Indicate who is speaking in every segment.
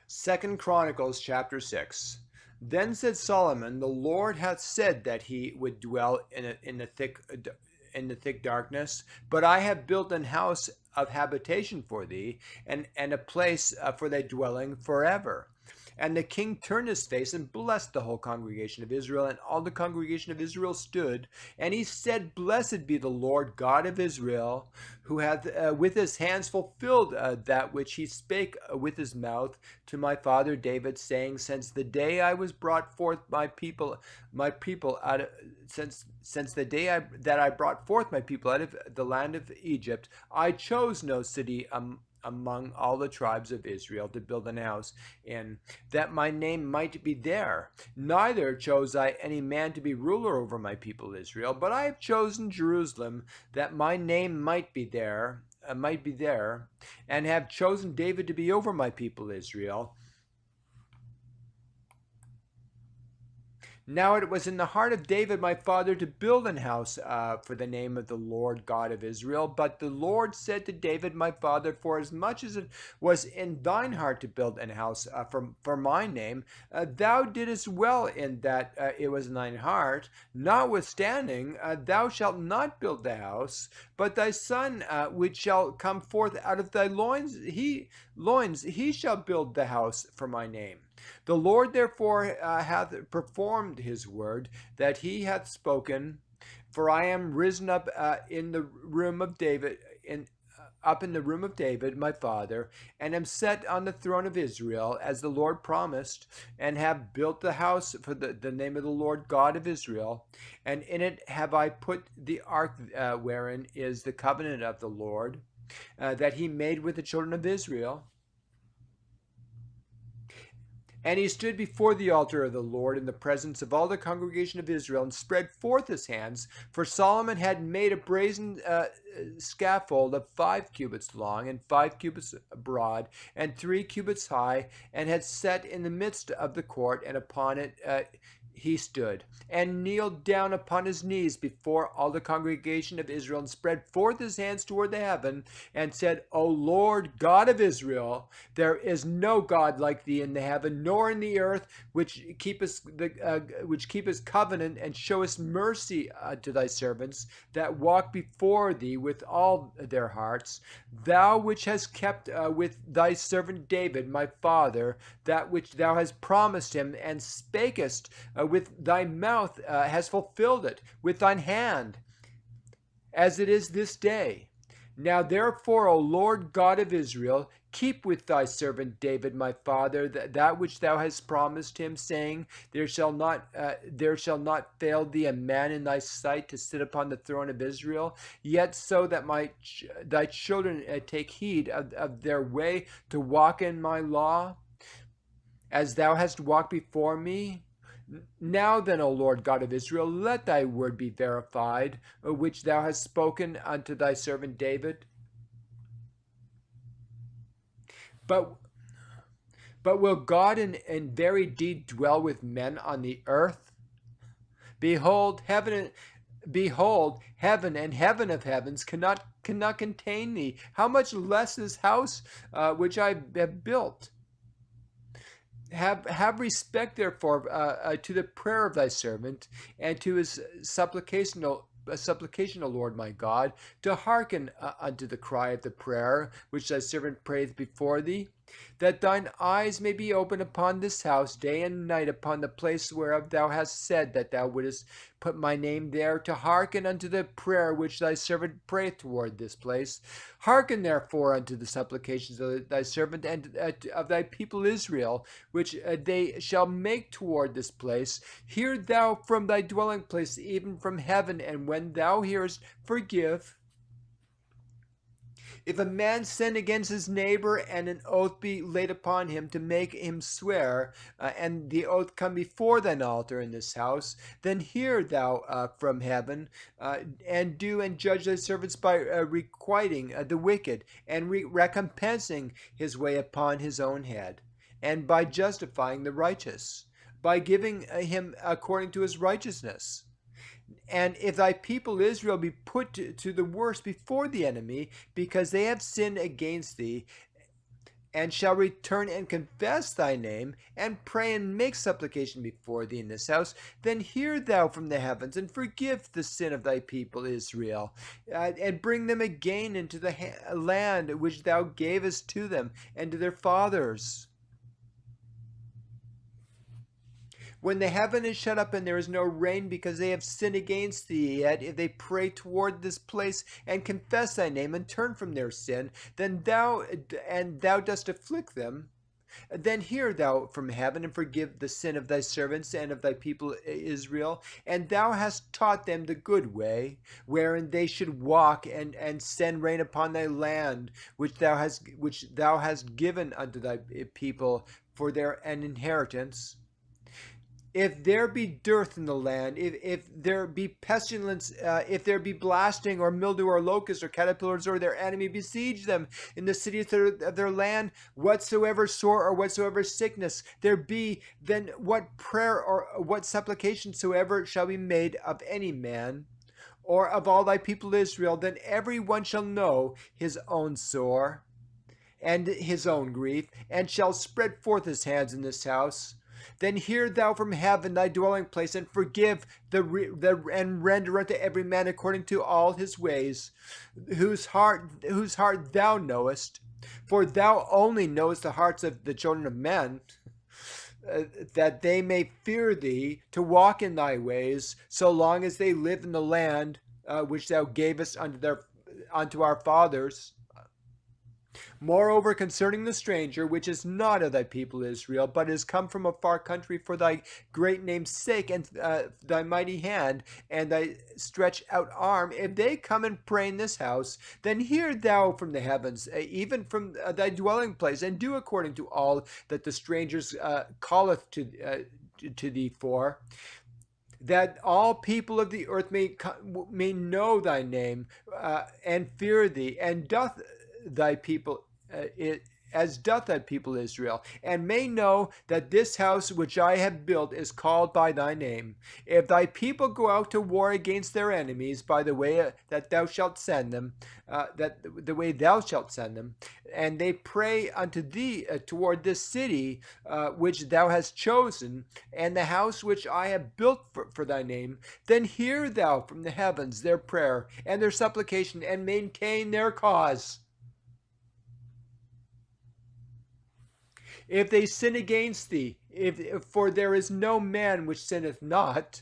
Speaker 1: Second Chronicles chapter 6. Then said Solomon, The Lord hath said that he would dwell in the thick darkness, but I have built an house of habitation for thee, and a place for thy dwelling forever. And the king turned his face and blessed the whole congregation of Israel, and all the congregation of Israel stood. And he said, Blessed be the Lord God of Israel, who hath with his hands fulfilled that which he spake with his mouth to my father David, saying, Since the day I was brought forth my people out of since the day that I brought forth my people out of the land of Egypt, I chose no city among all the tribes of Israel to build an house in, that my name might be there. Neither chose I any man to be ruler over my people Israel, but I have chosen Jerusalem, that my name might be there, and have chosen David to be over my people Israel. Now it was in the heart of David my father to build an house for the name of the Lord God of Israel. But the Lord said to David my father, For as much as it was in thine heart to build an house for my name, thou didst well in that it was in thine heart. Notwithstanding, thou shalt not build the house, but thy son which shall come forth out of thy loins, he shall build the house for my name. The Lord therefore hath performed his word that he hath spoken. For I am risen up in the room of David, up in the room of David my father, and am set on the throne of Israel, as the Lord promised, and have built the house for the name of the Lord God of Israel. And in it have I put the ark, wherein is the covenant of the Lord, that he made with the children of Israel. And he stood before the altar of the Lord in the presence of all the congregation of Israel, and spread forth his hands. For Solomon had made a brazen scaffold of 5 cubits long, and 5 cubits broad, and 3 cubits high, and had set in the midst of the court, and upon it he stood, and kneeled down upon his knees before all the congregation of Israel, and spread forth his hands toward the heaven, and said, O Lord God of Israel, there is no God like thee in the heaven, nor in the earth, which keepest covenant, and showest mercy to thy servants that walk before thee with all their hearts. Thou which hast kept with thy servant David, my father, that which thou hast promised him, and spakest with thy mouth, has fulfilled it with thine hand, as it is this day. Now therefore, O Lord God of Israel, keep with thy servant David my father that which thou hast promised him, saying, there shall not fail thee a man in thy sight to sit upon the throne of Israel. Yet so that thy children take heed of their way to walk in my law, as thou hast walked before me. Now then, O Lord God of Israel, let thy word be verified, which thou hast spoken unto thy servant David. But will God in very deed dwell with men on the earth? Behold, heaven and heaven of heavens cannot contain thee. How much less this house which I have built? Have respect, therefore, to the prayer of thy servant, and to his supplication, O Lord my God, to hearken unto the cry of the prayer which thy servant prayeth before thee, that thine eyes may be open upon this house day and night, upon the place whereof thou hast said that thou wouldest put my name there, to hearken unto the prayer which thy servant prayeth toward this place. Hearken therefore unto the supplications of thy servant and of thy people Israel, which they shall make toward this place. Hear thou from thy dwelling place, even from heaven, and when thou hearest, forgive. If a man sin against his neighbor, and an oath be laid upon him to make him swear, and the oath come before thine altar in this house, then hear thou from heaven, and do and judge thy servants by requiting the wicked, and recompensing his way upon his own head, and by justifying the righteous, by giving him according to his righteousness. And if thy people Israel be put to the worst before the enemy, because they have sinned against thee, and shall return and confess thy name, and pray and make supplication before thee in this house, then hear thou from the heavens, and forgive the sin of thy people Israel, and bring them again into the land which thou gavest to them and to their fathers. When the heaven is shut up and there is no rain because they have sinned against thee, yet if they pray toward this place and confess thy name and turn from their sin, then thou dost afflict them, then hear thou from heaven and forgive the sin of thy servants and of thy people Israel. And thou hast taught them the good way, wherein they should walk, and send rain upon thy land, which thou hast given unto thy people for an inheritance. If there be dearth in the land, if there be pestilence, if there be blasting or mildew or locusts or caterpillars or their enemy besiege them in the cities of their land, whatsoever sore or whatsoever sickness there be, then what prayer or what supplication soever shall be made of any man, or of all thy people Israel, then every one shall know his own sore and his own grief, and shall spread forth his hands in this house. Then hear thou from heaven thy dwelling place, and forgive and render unto every man according to all his ways, whose heart thou knowest. For thou only knowest the hearts of the children of men, that they may fear thee, to walk in thy ways, so long as they live in the land which thou gavest unto our fathers. Moreover, concerning the stranger, which is not of thy people Israel, but is come from a far country for thy great name's sake, and thy mighty hand, and thy stretched out arm, if they come and pray in this house, then hear thou from the heavens, even from thy dwelling place, and do according to all that the strangers calleth to thee for, that all people of the earth may know thy name, and fear thee, and doth thy people as doth thy people Israel, and may know that this house which I have built is called by thy name. If thy people go out to war against their enemies by the way that thou shalt send them, and they pray unto thee toward this city which thou hast chosen, and the house which I have built for thy name, then hear thou from the heavens their prayer and their supplication, and maintain their cause. If they sin against thee, for there is no man which sinneth not,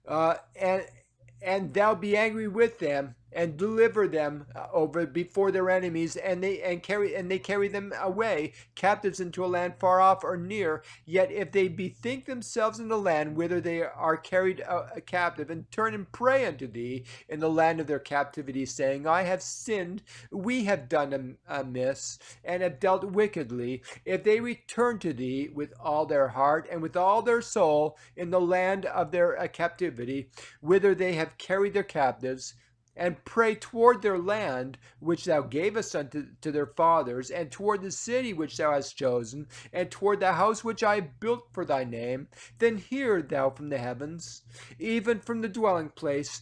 Speaker 1: and thou be angry with them, and deliver them over before their enemies, and they carry them away captives into a land far off or near. Yet if they bethink themselves in the land whither they are carried captive, and turn and pray unto thee in the land of their captivity, saying, I have sinned, we have done amiss, and have dealt wickedly, if they return to thee with all their heart and with all their soul in the land of their captivity, whither they have carried their captives, and pray toward their land which thou gavest unto their fathers, and toward the city which thou hast chosen, and toward the house which I have built for thy name, then hear thou from the heavens, even from the dwelling place,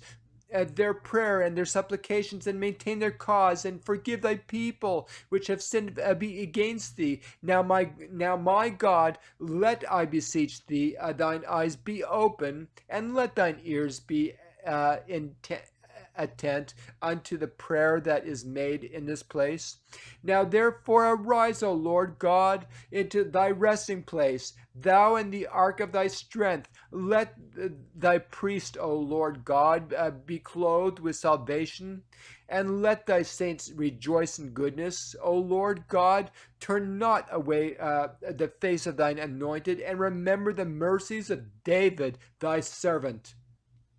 Speaker 1: their prayer and their supplications, and maintain their cause, and forgive thy people which have sinned against thee. Now my God, let, I beseech thee, thine eyes be open, and let thine ears be attent unto the prayer that is made in this place. Now therefore arise, O Lord God, into thy resting place, thou and the ark of thy strength. Let thy priest, O Lord God, be clothed with salvation, and let thy saints rejoice in goodness. O Lord God, turn not away the face of thine anointed, and remember the mercies of David thy servant.